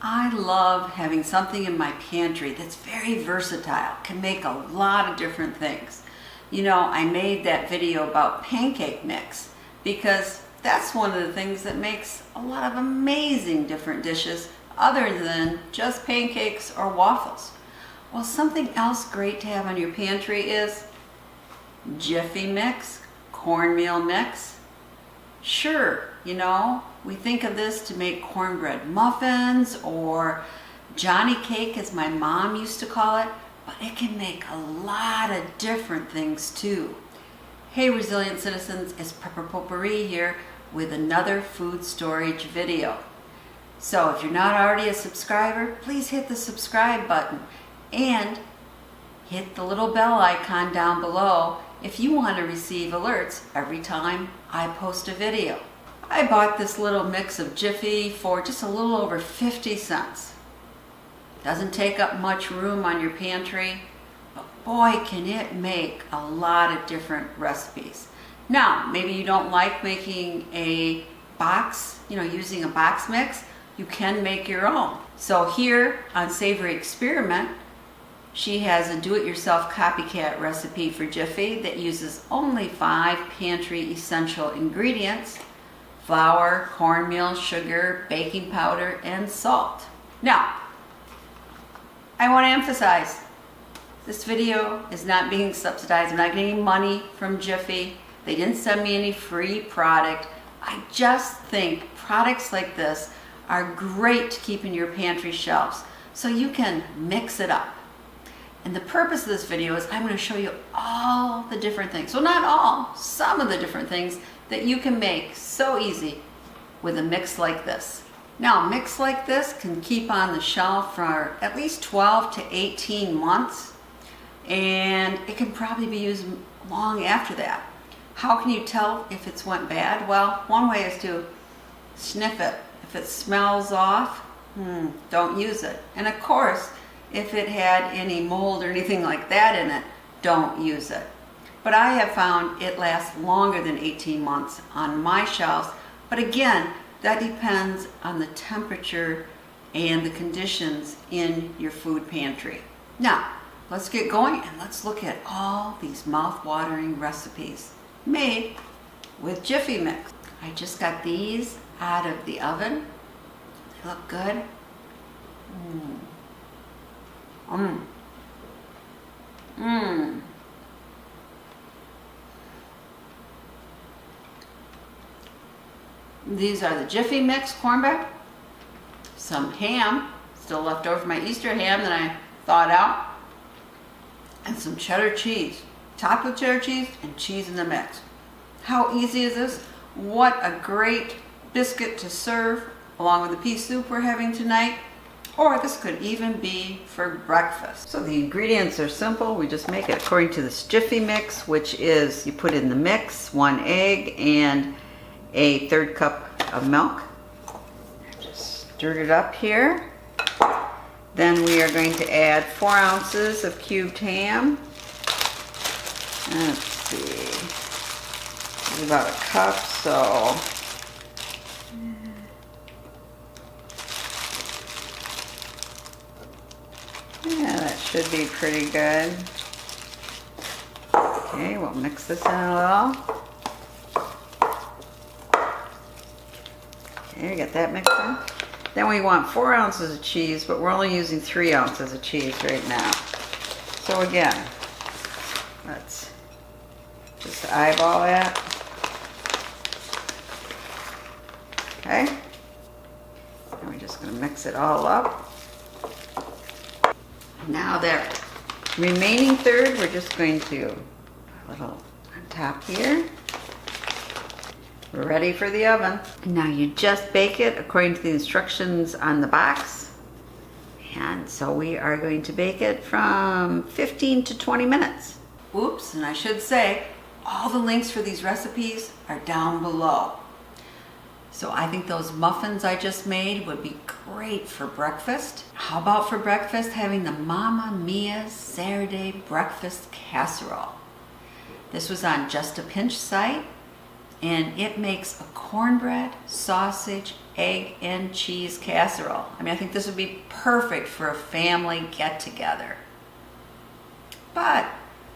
I love having something in my pantry that's very versatile, can make a lot of different things. You know, I made that video about pancake mix because that's one of the things that makes a lot of amazing different dishes other than just pancakes or waffles. Well, something else great to have on your pantry is Jiffy mix, cornmeal mix. Sure, you know, we think of this to make cornbread muffins or Johnny cake, as my mom used to call it, but it can make a lot of different things too. Hey resilient citizens, it's Potpourri here with another food storage video. So if you're not already a subscriber, please hit the subscribe button and hit the little bell icon down below if you want to receive alerts every time I post a video. I bought this little mix of Jiffy for just a little over 50 cents. Doesn't take up much room on your pantry, but boy can it make a lot of different recipes. Now, maybe you don't like making a box, using a box mix. You can make your own. So here on Savory Experiment, she has a do-it-yourself copycat recipe for Jiffy that uses only 5 pantry essential ingredients: flour, cornmeal, sugar, baking powder, and salt. Now, I want to emphasize, this video is not being subsidized. I'm not getting money from Jiffy. They didn't send me any free product. I just think products like this are great to keep in your pantry shelves so you can mix it up. And the purpose of this video is I'm going to show you all the different things. Well, not all, some of the different things that you can make so easy with a mix like this. Now, a mix like this can keep on the shelf for at least 12 to 18 months, and it can probably be used long after that. How can you tell if it's went bad? Well, one way is to sniff it. If it smells off, don't use it. And of course, if it had any mold or anything like that in it, don't use it. But I have found it lasts longer than 18 months on my shelves. But again, that depends on the temperature and the conditions in your food pantry. Now, let's get going and let's look at all these mouth-watering recipes made with Jiffy mix. I just got these out of the oven. They look good. These are the Jiffy mix cornbread, some ham, still left over from my Easter ham that I thawed out, and some cheddar cheese, topped with cheddar cheese and cheese in the mix. How easy is this? What a great biscuit to serve along with the pea soup we're having tonight. Or this could even be for breakfast. So the ingredients are simple. We just make it according to this Jiffy mix, which is you put in the mix 1 egg and a 1/3 cup of milk. Just stirred it up here. Then we are going to add 4 ounces of cubed ham. Let's see, it's about a cup, so yeah, that should be pretty good. Okay, we'll mix this in a little. Okay, we got that mixed in. Then we want 4 ounces of cheese, but we're only using 3 ounces of cheese right now. So again, let's just eyeball that. Okay, and we're just going to mix it all up. Now that remaining third, we're just going to put a little on top here. We're ready for the oven. Now you just bake it according to the instructions on the box. And so we are going to bake it from 15 to 20 minutes. Oops, and I should say, all the links for these recipes are down below. So I think those muffins I just made would be great for breakfast. How about for breakfast having the Mamma Mia's Saturday breakfast casserole? This was on Just a Pinch site. and it makes a cornbread, sausage, egg, and cheese casserole. I mean, I think this would be perfect for a family get-together. But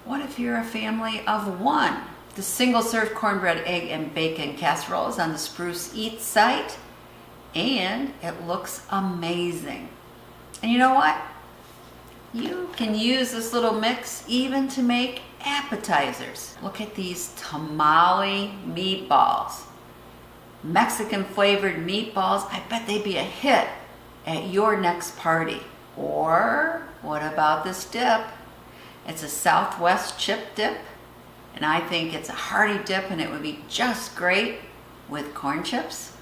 what if you're a family of one? The single-serve cornbread, egg, and bacon casserole is on the Spruce Eats site, and it looks amazing. And you know what? You can use this little mix even to make appetizers. Look at these tamale meatballs. Mexican flavored meatballs. I bet they'd be a hit at your next party. Or what about this dip? It's a Southwest chip dip, and I think it's a hearty dip, and it would be just great with corn chips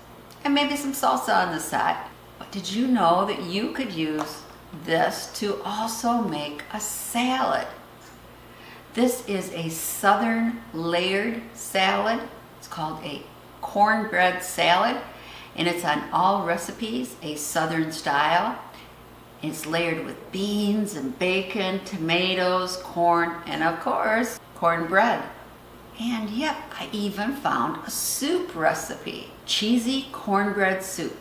and maybe some salsa on the side. But did you know that you could use this to also make a salad? This is a southern layered salad. It's called a cornbread salad, and it's on all recipes, a southern style. It's layered with beans and bacon, tomatoes, corn, and of course, cornbread. And yep, I even found a soup recipe, cheesy cornbread soup.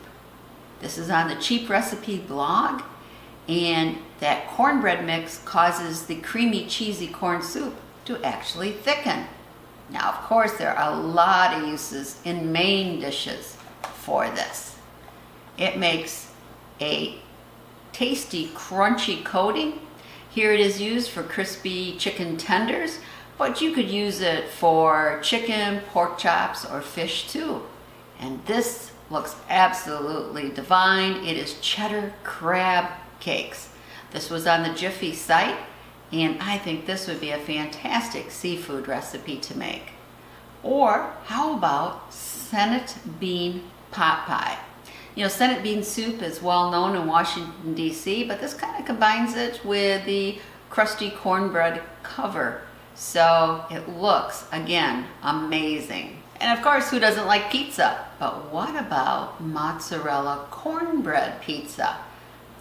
This is on the Cheap Recipe blog, and that cornbread mix causes the creamy, cheesy corn soup to actually thicken. Now, of course, there are a lot of uses in main dishes for this. It makes a tasty, crunchy coating. Here it is used for crispy chicken tenders, but you could use it for chicken, pork chops, or fish too. And this looks absolutely divine. It is cheddar crab cakes. This was on the Jiffy site, and I think this would be a fantastic seafood recipe to make. Or how about Senate bean pot pie? You know, Senate bean soup is well known in Washington, D.C., but this kind of combines it with the crusty cornbread cover. So it looks, again, amazing. And of course, who doesn't like pizza? But what about mozzarella cornbread pizza?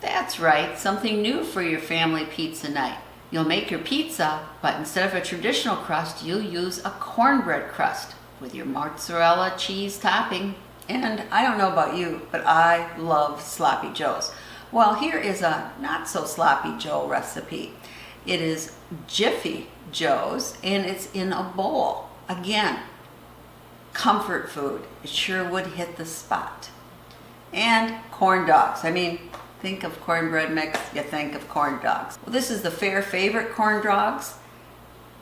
That's right, something new for your family pizza night. You'll make your pizza, but instead of a traditional crust, you'll use a cornbread crust with your mozzarella cheese topping. And I don't know about you, but I love sloppy joes. Well, here is a not so sloppy joe recipe. It is Jiffy joes, and it's in a bowl. Again, comfort food. It sure would hit the spot. And corn dogs. I mean, think of cornbread mix, you think of corn dogs. Well, this is the fair favorite corn dogs.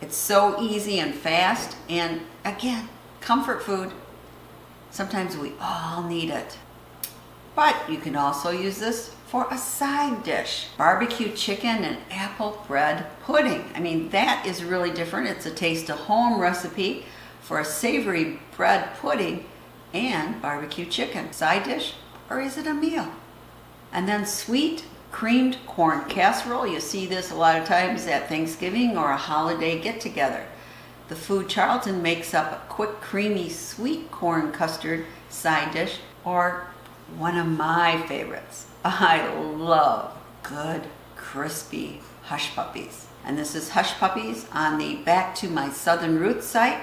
It's so easy and fast, and again, comfort food. Sometimes we all need it. But you can also use this for a side dish. Barbecue chicken and apple bread pudding. I mean, that is really different. It's a taste of home recipe for a savory bread pudding and barbecue chicken. Side dish, or is it a meal? And then sweet creamed corn casserole. You see this a lot of times at Thanksgiving or a holiday get-together. The Food Charlton makes up a quick, creamy, sweet corn custard side dish, or one of my favorites. I love good, crispy hush puppies. And this is hush puppies on the Back to My Southern Roots site.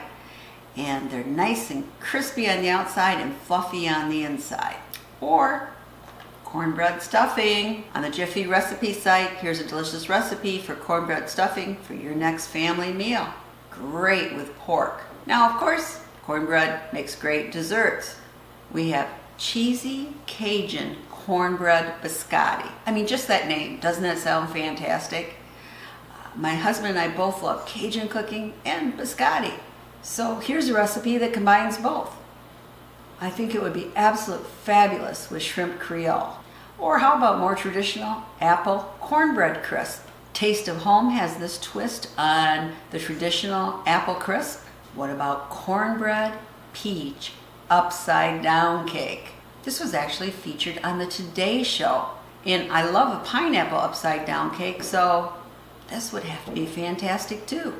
And they're nice and crispy on the outside and fluffy on the inside. Or cornbread stuffing on the Jiffy recipe site. Here's a delicious recipe for cornbread stuffing for your next family meal. Great with pork. Now, of course, cornbread makes great desserts. We have cheesy Cajun cornbread biscotti. I mean, just that name, doesn't that sound fantastic? My husband and I both love Cajun cooking and biscotti. So here's a recipe that combines both. I think it would be absolutely fabulous with shrimp Creole. Or how about more traditional apple cornbread crisp? Taste of Home has this twist on the traditional apple crisp. What about cornbread peach upside down cake? This was actually featured on the Today Show. And I love a pineapple upside down cake, so this would have to be fantastic too.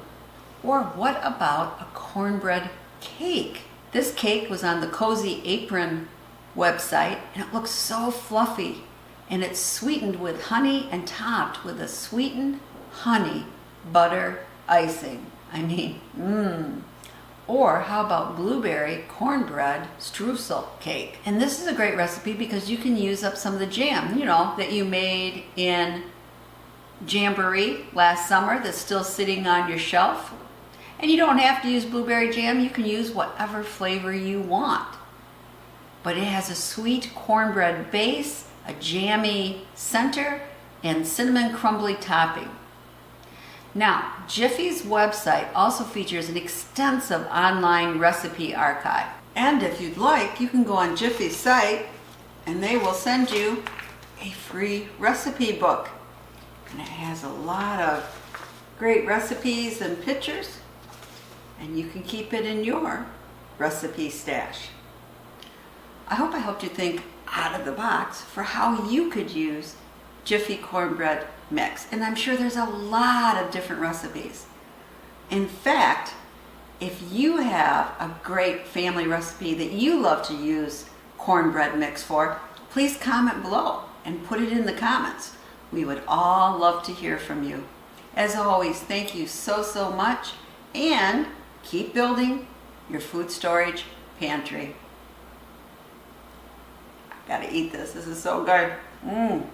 Or what about a cornbread cake? This cake was on the Cozy Apron website, and it looks so fluffy. And it's sweetened with honey and topped with a sweetened honey butter icing. I mean, Or how about blueberry cornbread streusel cake? And this is a great recipe because you can use up some of the jam, that you made in Jamboree last summer that's still sitting on your shelf. And you don't have to use blueberry jam, you can use whatever flavor you want. But it has a sweet cornbread base, a jammy center, and cinnamon crumbly topping. Now, Jiffy's website also features an extensive online recipe archive. And if you'd like, you can go on Jiffy's site and they will send you a free recipe book. And it has a lot of great recipes and pictures, and you can keep it in your recipe stash. I hope I helped you think out of the box for how you could use Jiffy cornbread mix. And I'm sure there's a lot of different recipes. In fact, if you have a great family recipe that you love to use cornbread mix for, please comment below and put it in the comments. We would all love to hear from you. As always, thank you so much, and keep building your food storage pantry. I gotta eat this. This is so good. Mmm.